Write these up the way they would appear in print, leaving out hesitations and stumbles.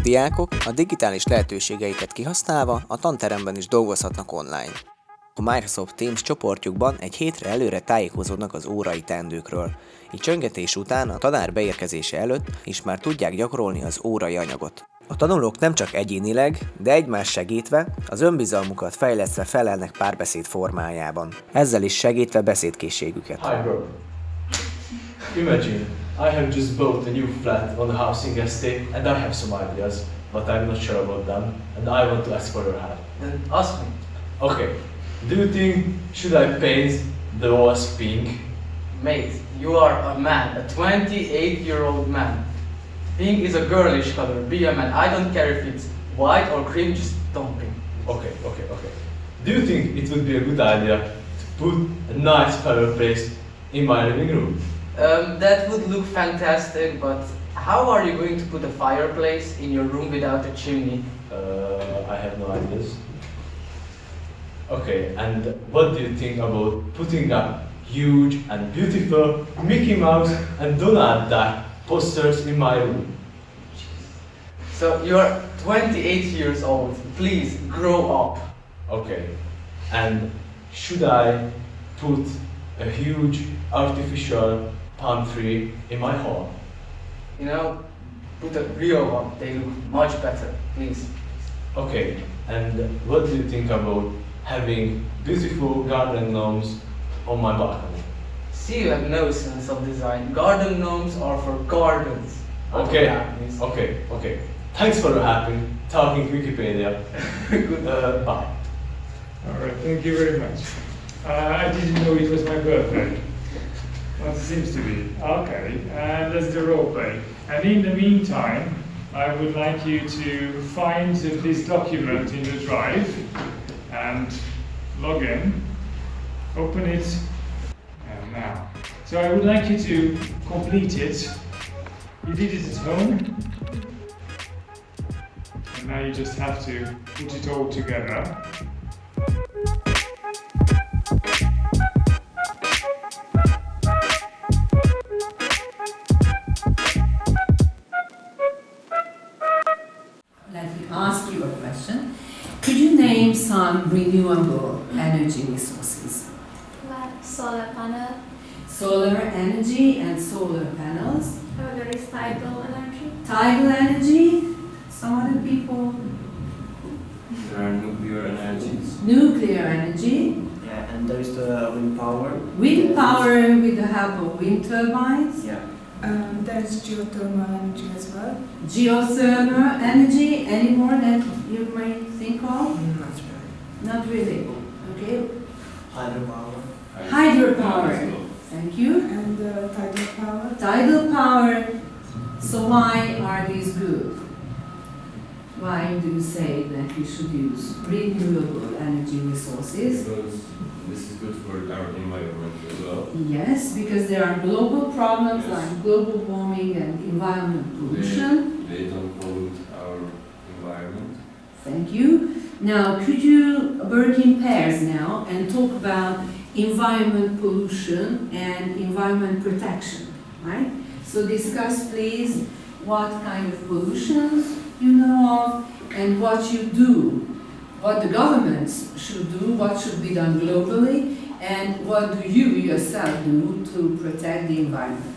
diákok a digitális lehetőségeiket kihasználva a tanteremben is dolgozhatnak online. A Microsoft Teams csoportjukban egy hétre előre tájékozódnak az órai teendőkről, így csöngetés után a tanár beérkezése előtt is már tudják gyakorolni az órai anyagot. A tanulók nem csak egyénileg, de egymást segítve, az önbizalmukat fejlesztve felelnek párbeszéd formájában, ezzel is segítve beszédkészségüket. Hi bro. Imagine, I have just bought a new flat on the housing estate and I have some ideas, but I'm not sure about them and I want to ask for your help. Then ask me. Okay, do you think should I paint the walls pink? Mate, you are a man, a 28-year-old man. Pink is a girlish color, be a man. I don't care if it's white or cream, just don't pink. Okay. Do you think it would be a good idea to put a nice fireplace in my living room? That would look fantastic, but how are you going to put a fireplace in your room without a chimney? I have no ideas. Okay, and what do you think about putting up huge and beautiful Mickey Mouse and Donald Duck posters in my room? So you're 28 years old. Please grow up. Okay, and should I put a huge artificial palm tree in my hall? You know, put a real one. They look much better. Please. Okay, and what do you think about having beautiful garden gnomes on my balcony? See, you have no sense of design. Garden gnomes are for gardens. not for Okay, balconies. okay. Thanks for talking Wikipedia. Bye. Alright, thank you very much. I didn't know it was my birthday. Well, it seems to be. Okay, and that's the role play. And in the meantime, I would like you to find this document in the drive and log in, open it, and now. So I would like you to complete it. You did it at home, and now you just have to put it all together. Let me ask you a question. Could you name some renewable energy resources? Like solar panel, Solar energy and solar panels. there is tidal energy. Tidal energy. Some other people. There are nuclear energies. Nuclear energy. Yeah, and there is the wind power. Wind power with the help of wind turbines. Yeah. There's geothermal energy as well. Geothermal energy. Any more that you might think of? Not really. Not really. Okay. Hydropower. Hydropower. Thank you. And tidal power. Tidal power. So why are these good? Why do you say that we should use renewable energy resources? Because this is good for our environment as well. Yes, because there are global problems Yes. like global warming and environment pollution. They don't pollute our environment. Thank you. Now, could you work in pairs now and talk about environment pollution and environment protection, right? So discuss please what kind of pollutions you know of and what you do, what the governments should do, what should be done globally, and what do you yourself do to protect the environment.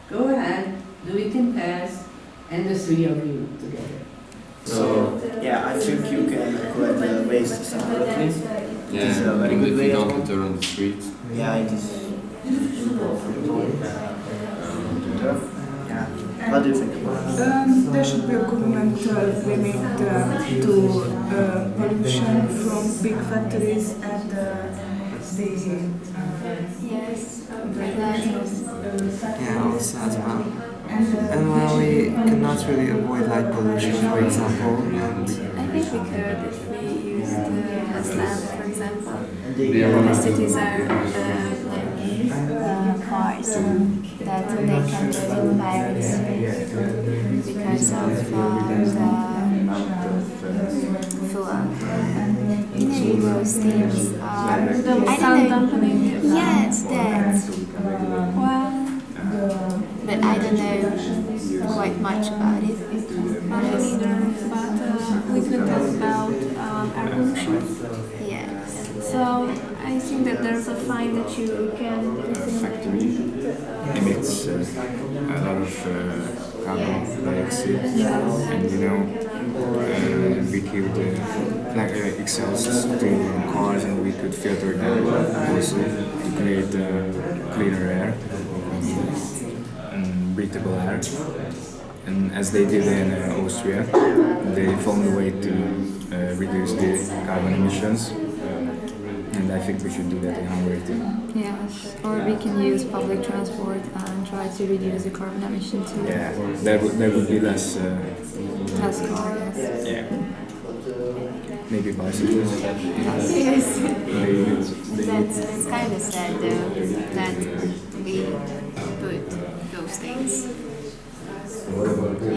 Go ahead, do it in pairs, and the three of you together. So, yeah, I think you can collect the waste separately. Yeah, It is a very and good if way you of don't litter on the street. Yeah, it is important. Yeah. What do you think about it? There should be a governmental limit to pollution from big factories and Yes, regulation of Yeah, also as well. and And well, we cannot really avoid light pollution, for example, and I think we could if we used Aslan, for example. Yeah. The cities are cars that they can live in Paris because of the flood. Those things are. I don't know. Yes, that. Well, but I don't know quite much about it. Honestly. So I think that there's a fine that you can. Factory emits a lot of carbon dioxide, and we could exhausts to cars, and we could filter them also to create cleaner air and breathable air. And as they did in Austria, they found a way to reduce the carbon emissions. And I think we should do that in Hungary too. Yes, or we can use public transport and try to reduce the carbon emission too. Yeah, there would be less. Less car, yes. Yeah. Maybe bicycles. Yes. That's It's kind of sad though that we put those things in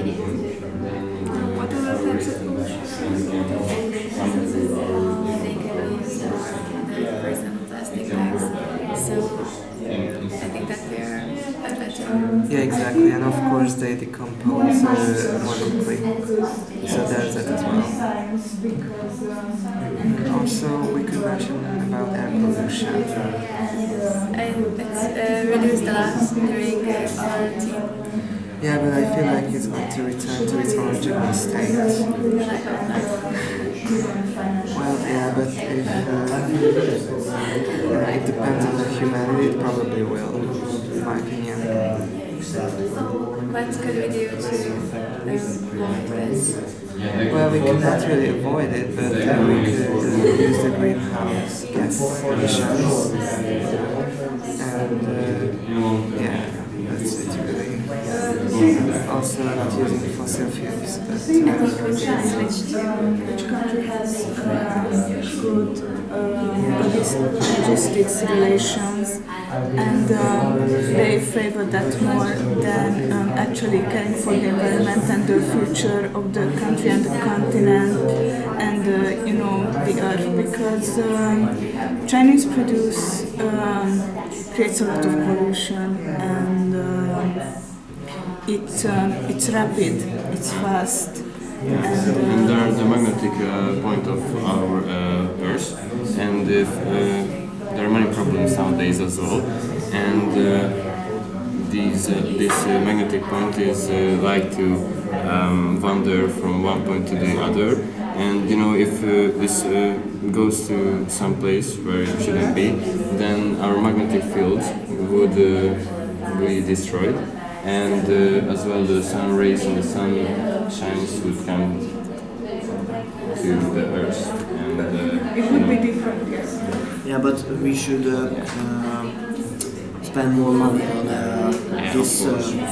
it. What other types of pollution? They can use for example plastic bags. So I think that they're a better. Yeah, exactly, and of course they decompose more quickly. So there's that as well. Also, we could mention about air pollution. And it's reduced a lot during quarantine. Yeah, but I feel like it's going to return to its original state. Well, yeah, but if it depends on the humanity, it probably will, in my opinion. What could we do to avoid this? Well, we cannot really avoid it, but we could use the greenhouse gas emissions. And yeah, that's it really. Also not using fossil fuels, but I think we should switch to Which country has good logistics relations, and they favor that more than actually caring for the environment and the future of the country and the continent and the earth, because Chinese produce creates a lot of pollution, and it's rapid, it's fast. And they are the magnetic point of our Earth, and if, there are many problems nowadays as well. And this magnetic point is like to wander from one point to the other. And if this goes to some place where it shouldn't be, then our magnetic field would be destroyed. And as well, the sun rays and the sun shines would come to the earth, and It would be different, yes. Yeah, but we should spend more money on these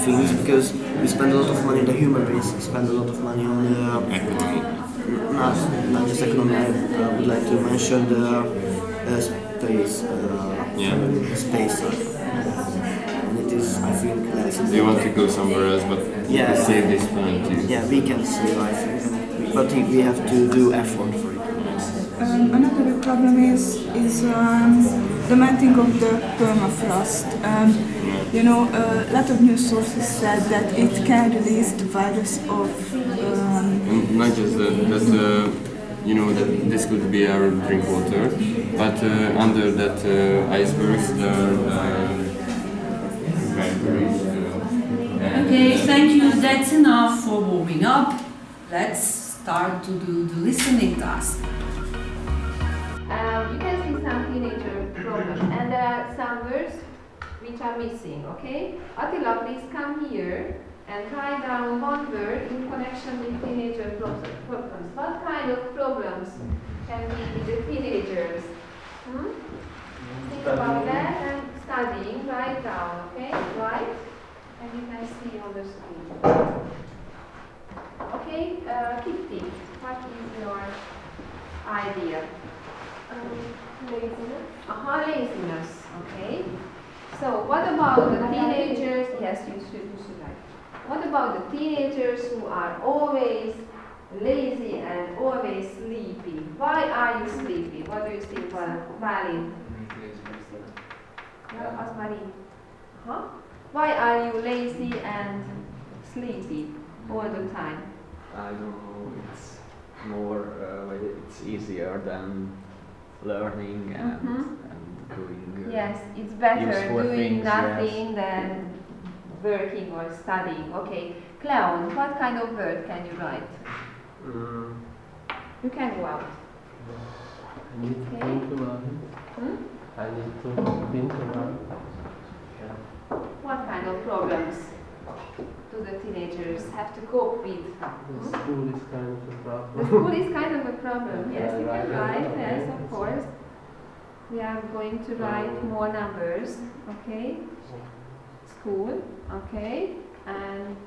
things, because we spend a lot of money, the human race spend a lot of money on economy. not just economy. I would like to mention the space. Space. And it is, I think, They want to go somewhere else, but yeah, save this planet too. Yeah, we can save, I think, but we have to do effort for it. Another big problem is the melting of the permafrost. A lot of news sources said that it can release the virus of. And not just that that this could be our drink water, but under that icebergs there are batteries. Okay, thank you. That's enough for warming up. Let's start to do the listening task. You can see some teenager problems, and there are some words which are missing, okay? Attila, please come here and write down one word in connection with teenager problems. What kind of problems can be with the teenagers? Think about that and studying, write down, okay? Write, and you can see on the screen. Okay, Kitty, what is your idea? laziness. Laziness, okay. So what about the teenagers? Yes, you should write. What about the teenagers who are always lazy and always sleepy? Why are you sleepy? What do you think, Malin? Ask Marin. Why are you lazy and sleepy all the time? I don't know, it's more, it's easier than learning and doing yes, it's better useful doing things, nothing yes. than working or studying. Okay, Clown, what kind of word can you write? You can go out. I need to think about it. I need to think about it. What kind of problems do the teenagers have to cope with? The school is kind of a problem. The school is kind of a problem. Yes, you can write. Okay. Yes, of course. We are going to write more numbers. Okay. School. Okay. And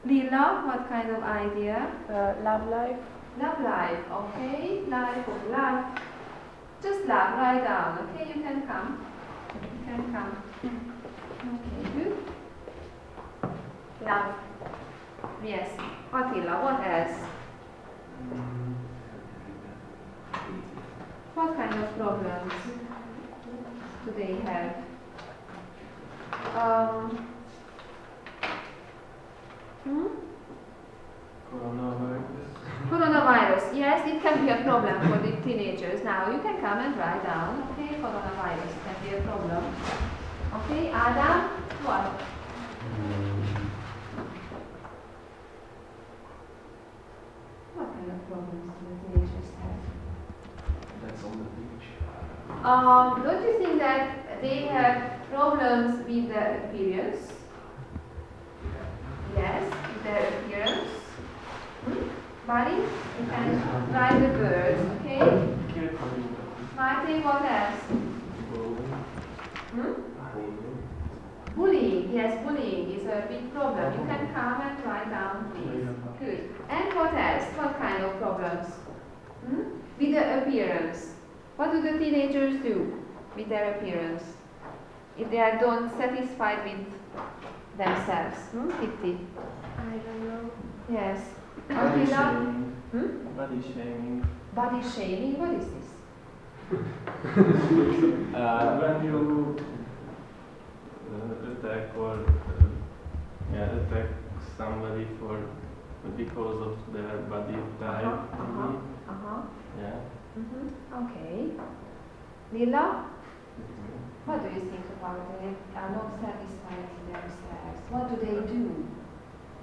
Lila, what kind of idea? Love life. Love life. Okay. Life of love. Just love. Write down. Okay. You can come. You can come. Okay. Good. Love. Yes. Attila, what else? What kind of problems do they have? Coronavirus. Yes, it can be a problem for the teenagers. Now you can come and write down. Okay, coronavirus can be a problem. Okay, Adam, what? What kind of problems do the teenagers have? That's on the beach. Don't you think that they have problems with their appearance? Yes, with their appearance. Buddy, you can write the words, okay? Martin, what else? Bullying, yes, bullying is a big problem. You can come and write down, please. Good. And what else? What kind of problems? With the appearance. What do the teenagers do with their appearance? If they are not satisfied with themselves? Kitty? I don't know. Yes. Body Attila? shaming. Body shaming. Body shaming? What is this? When you attack or attack somebody because of their body type. Yeah. Okay. Lila? What do you think about it? They are not satisfied with themselves. What do they do?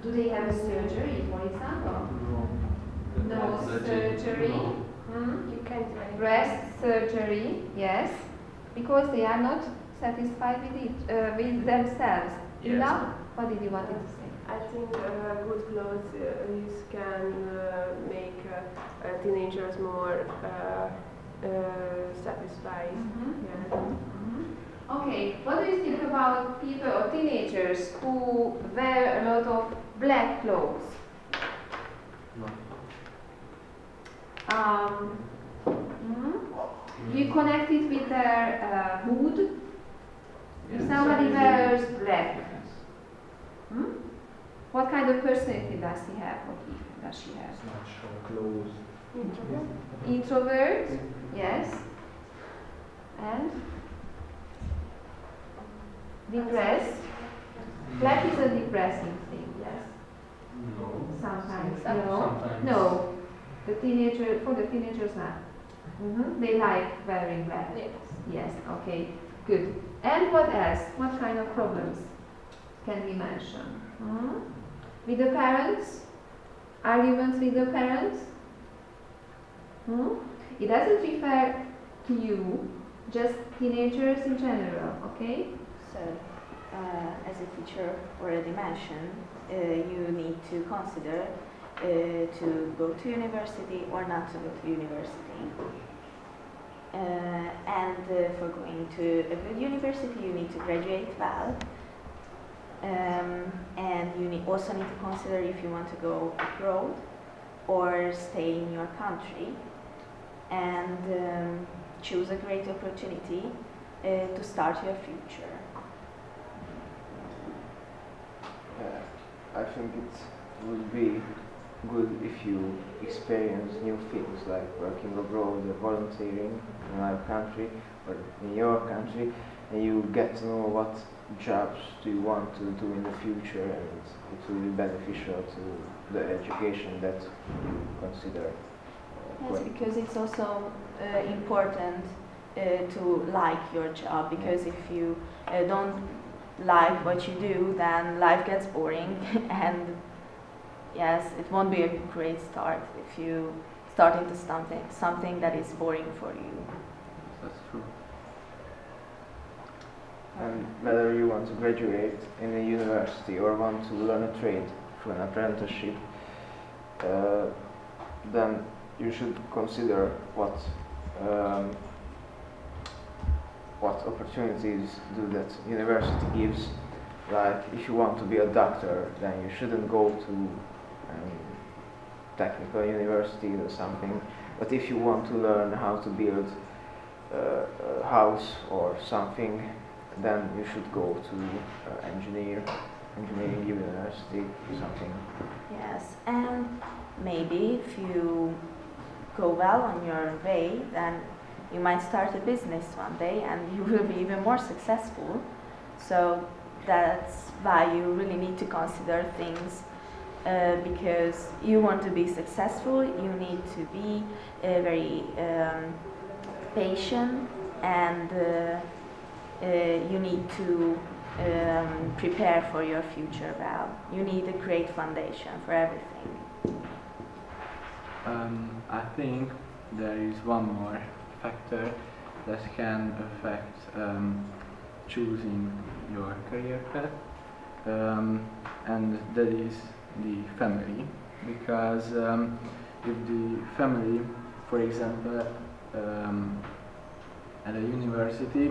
Do they have a surgery, for example? No surgery. You can't write. Breast surgery, yes. Because they are not satisfied with it, with themselves. Yes. Lila, what did you want to say? I think good clothes can make teenagers more satisfied. Yeah. Okay, what do you think about people or teenagers who wear a lot of black clothes? You connect it with their mood? If somebody wears black, what kind of personality does he have or does she have? Not show clothes. Introvert? Yes. And? Depressed? Black is a depressing thing, yes. No. Sometimes. Sometimes. No. For the teenagers not. They like wearing black. Yes. Yes, okay. Good. And what else? What kind of problems can we mention? With the parents? Arguments with the parents? It doesn't refer to you, just teenagers in general, okay? So, as a teacher already mentioned, you need to consider to go to university or not to go to university. And for going to a good university, you need to graduate well. And you also need to consider if you want to go abroad or stay in your country, and choose a great opportunity to start your future. I think it would be good if you experience new things like working abroad or volunteering in another country or in your country, and you get to know what jobs do you want to do in the future, and it will be beneficial to the education that you consider Yes, because it's also important to like your job, because if you don't like what you do, then life gets boring and yes, it won't be a great start if you start into something that is boring for you. That's true. And whether you want to graduate in a university or want to learn a trade through an apprenticeship, then you should consider what opportunities do that university gives. Like if you want to be a doctor, then you shouldn't go to technical university or something. But if you want to learn how to build a house or something, then you should go to engineering university or something. Yes, and maybe if you go well on your way, then you might start a business one day and you will be even more successful. So that's why you really need to consider things, because you want to be successful, you need to be very patient, and you need to prepare for your future well. You need a great foundation for everything. I think there is one more factor that can affect choosing your career path, and that is the family. Because if the family, for example, at a university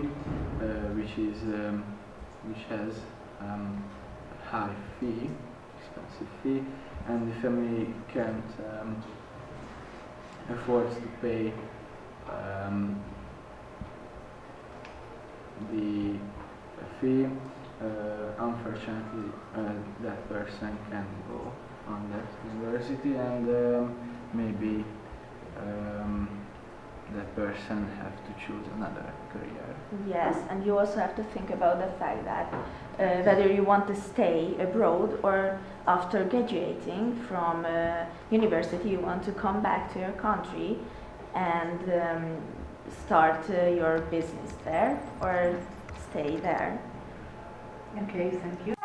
which has a high fee, expensive fee, and the family can't afford to pay the fee, unfortunately that person can go on that university, and maybe that person have to choose another career. Yes, and you also have to think about the fact that whether you want to stay abroad or after graduating from university you want to come back to your country and start your business there or stay there. Okay, thank you.